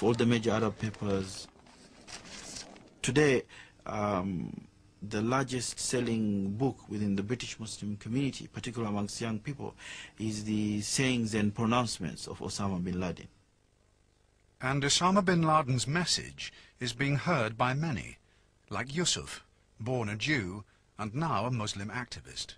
of all the major Arab papers. Today, the largest selling book within the British Muslim community, particularly amongst young people, is the sayings and pronouncements of Osama bin Laden. And Osama bin Laden's message is being heard by many, like Yusuf, born a Jew and now a Muslim activist.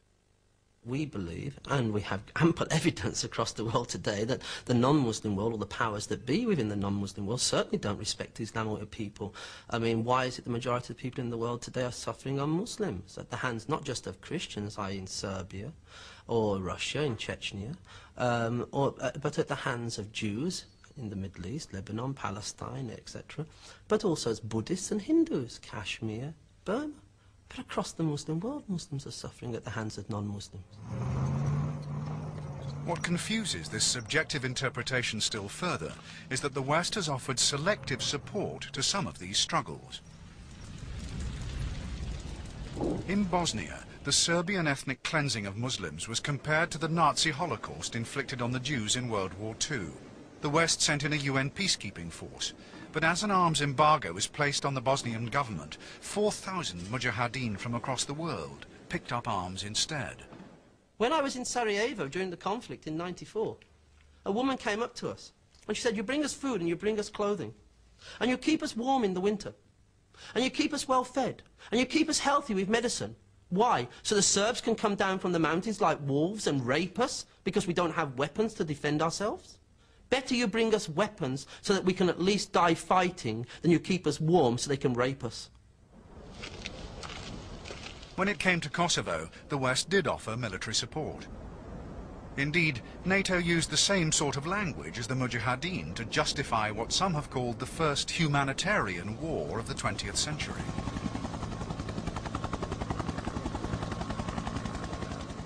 We believe, and we have ample evidence across the world today, that the non-Muslim world, or the powers that be within the non-Muslim world, certainly don't respect Islamic people. I mean, why is it the majority of people in the world today are suffering are Muslims, at the hands not just of Christians, i.e. in Serbia, or Russia, in Chechnya, but at the hands of Jews in the Middle East, Lebanon, Palestine, etc., but also as Buddhists and Hindus, Kashmir, Burma. But across the Muslim world, Muslims are suffering at the hands of non-Muslims. What confuses this subjective interpretation still further is that the West has offered selective support to some of these struggles. In Bosnia, the Serbian ethnic cleansing of Muslims was compared to the Nazi Holocaust inflicted on the Jews in World War II. The West sent in a UN peacekeeping force. But as an arms embargo was placed on the Bosnian government, 4,000 mujahideen from across the world picked up arms instead. When I was in Sarajevo during the conflict in '94, a woman came up to us and she said, "You bring us food and you bring us clothing, and you keep us warm in the winter, and you keep us well fed, and you keep us healthy with medicine. Why? So the Serbs can come down from the mountains like wolves and rape us because we don't have weapons to defend ourselves? Better you bring us weapons so that we can at least die fighting than you keep us warm so they can rape us." When it came to Kosovo, the West did offer military support. Indeed, NATO used the same sort of language as the Mujahideen to justify what some have called the first humanitarian war of the 20th century.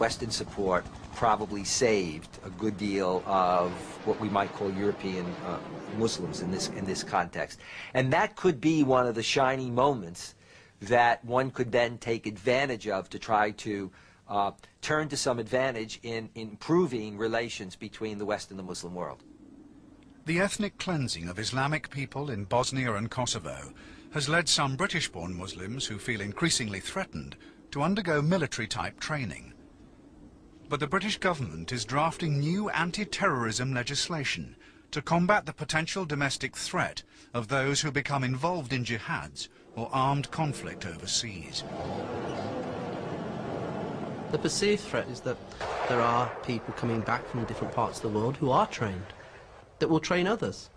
Western support probably saved a good deal of what we might call European Muslims in this context. And that could be one of the shining moments that one could then take advantage of to try to turn to some advantage in improving relations between the West and the Muslim world. The ethnic cleansing of Islamic people in Bosnia and Kosovo has led some British-born Muslims who feel increasingly threatened to undergo military-type training. But the British government is drafting new anti-terrorism legislation to combat the potential domestic threat of those who become involved in jihads or armed conflict overseas. The perceived threat is that there are people coming back from different parts of the world who are trained, that will train others.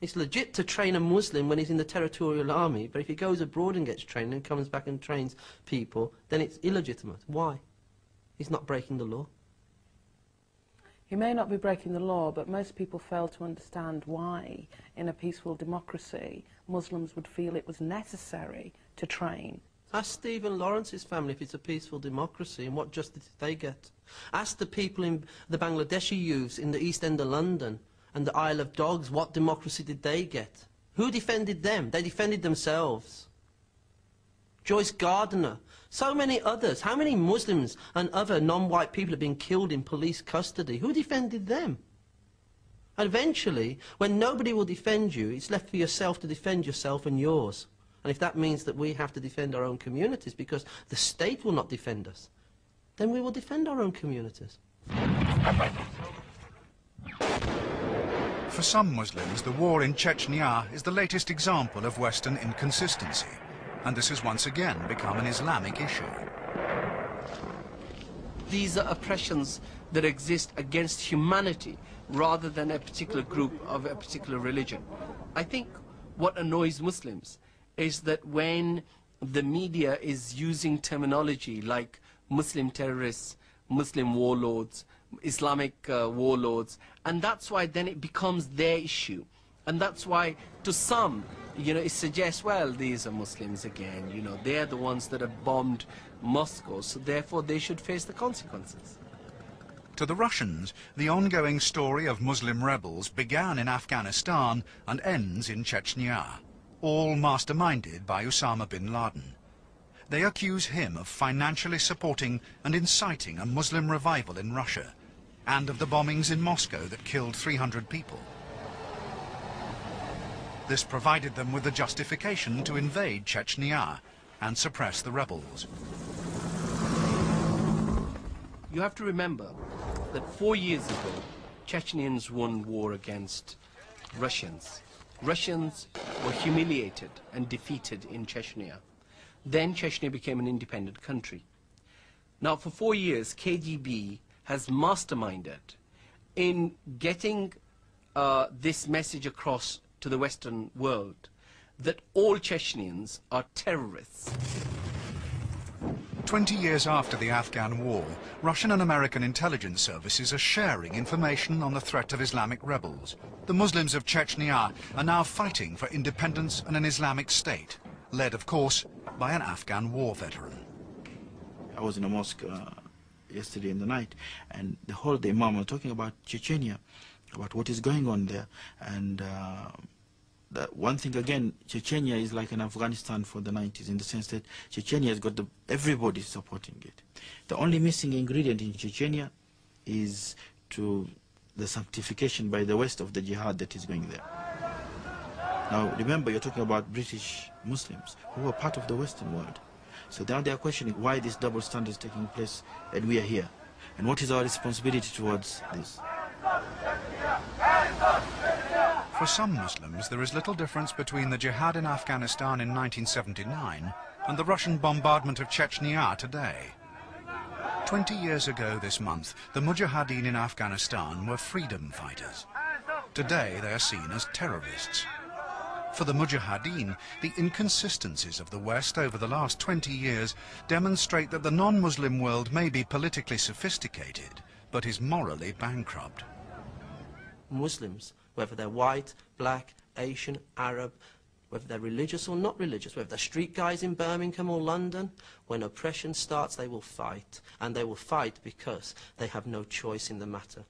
It's legit to train a Muslim when he's in the territorial army, but if he goes abroad and gets trained and comes back and trains people, then it's illegitimate. Why? He's not breaking the law. He may not be breaking the law, but most people fail to understand why, in a peaceful democracy, Muslims would feel it was necessary to train. Ask Stephen Lawrence's family if it's a peaceful democracy and what justice did they get. Ask the people in the Bangladeshi youths in the East End of London and the Isle of Dogs what democracy did they get. Who defended them? They defended themselves. Joyce Gardner, so many others. How many Muslims and other non-white people have been killed in police custody? Who defended them? And eventually, when nobody will defend you, it's left for yourself to defend yourself and yours. And if that means that we have to defend our own communities because the state will not defend us, then we will defend our own communities. For some Muslims, the war in Chechnya is the latest example of Western inconsistency, and this has once again become an Islamic issue. These are oppressions that exist against humanity rather than a particular group of a particular religion. I think what annoys Muslims is that when the media is using terminology like Muslim terrorists, Muslim warlords, Islamic warlords, and that's why then it becomes their issue. And that's why to some, you know, it suggests, well, these are Muslims again, you know, they're the ones that have bombed Moscow, so therefore they should face the consequences. To the Russians, the ongoing story of Muslim rebels began in Afghanistan and ends in Chechnya, all masterminded by Osama bin Laden. They accuse him of financially supporting and inciting a Muslim revival in Russia, and of the bombings in Moscow that killed 300 people. This provided them with the justification to invade Chechnya and suppress the rebels. You have to remember that 4 years ago, Chechnyans won war against Russians. Russians were humiliated and defeated in Chechnya. Then Chechnya became an independent country. Now, for 4 years, KGB has masterminded in getting this message across to the Western world that all Chechnyans are terrorists. 20 years after the Afghan war, Russian and American intelligence services are sharing information on the threat of Islamic rebels. The Muslims of Chechnya are now fighting for independence and an Islamic state, led, of course, by an Afghan war veteran. I was in a mosque yesterday in the night, and the whole day Imam was talking about Chechnya, about what is going on there. And one thing again, Chechnya is like an Afghanistan for the 90s, in the sense that Chechnya has got everybody supporting it. The only missing ingredient in Chechnya is the sanctification by the West of the jihad that is going there. Now remember, you're talking about British Muslims who are part of the Western world. So now they are questioning why this double standard is taking place and we are here. And what is our responsibility towards this? For some Muslims, there is little difference between the jihad in Afghanistan in 1979 and the Russian bombardment of Chechnya today. 20 years ago this month, the Mujahideen in Afghanistan were freedom fighters. Today, they are seen as terrorists. For the Mujahideen, the inconsistencies of the West over the last 20 years demonstrate that the non-Muslim world may be politically sophisticated, but is morally bankrupt. Muslims, whether they're white, black, Asian, Arab, whether they're religious or not religious, whether they're street guys in Birmingham or London, when oppression starts, they will fight. And they will fight because they have no choice in the matter.